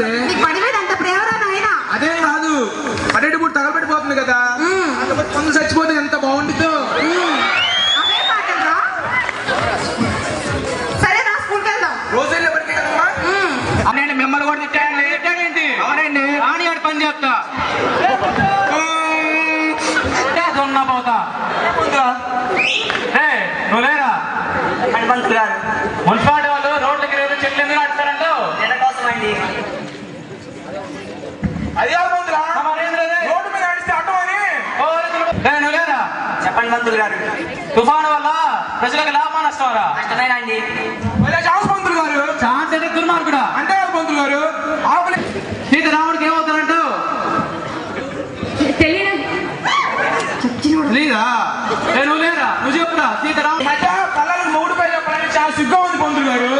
వచ్చింది. పని మీద అంత ప్రేమరా నాయనా? అదే కాదు, పడేటప్పుడు తగలబెట్టిపోతుంది కదా, కొంత చచ్చిపోతే ఎంత బాగుంటుందో. అదే మాటరా. సరే రా, స్కూల్కి వెళ్దాం. రోజుల్లో పడితే కదమ్మా. అవునండి, మిమ్మల్ని కూడా తిట్టాడండి. అవునండి, రాణి ఆడి పని చెప్తా ఉన్నా పోతా. నువ్వు లేరా? మున్సిపాలిటీ వాళ్ళు రోడ్లకి రేపు చెట్లు ఎందుకు ఆడతారంటూ కోసం అండి. అది కాదు మంత్రులా, రోడ్డు మీద నడిస్తే అడ్డం అని. నువ్వు లేరా? చెప్పండి మంత్రులు గారు. తుఫాను వల్ల ప్రజలకు లాభం నష్టం రా? కష్టమేనా అండి? ఛాన్స్ మంత్రులు గారు. ఛాన్స్ అంటే దుర్మార్గుడా? అంటే కాదు మంత్రులు గారు, ఆవులు సీతారాముడికి ఏమవుతారంటూ తెలీదా? నువ్వు లేరా? నువ్వు చెప్పురా. సీతారాముడు మధ్య పిల్లలకు 3 చెప్పాలంటే చాలా సిగ్గా ఉంది మంత్రులు గారు.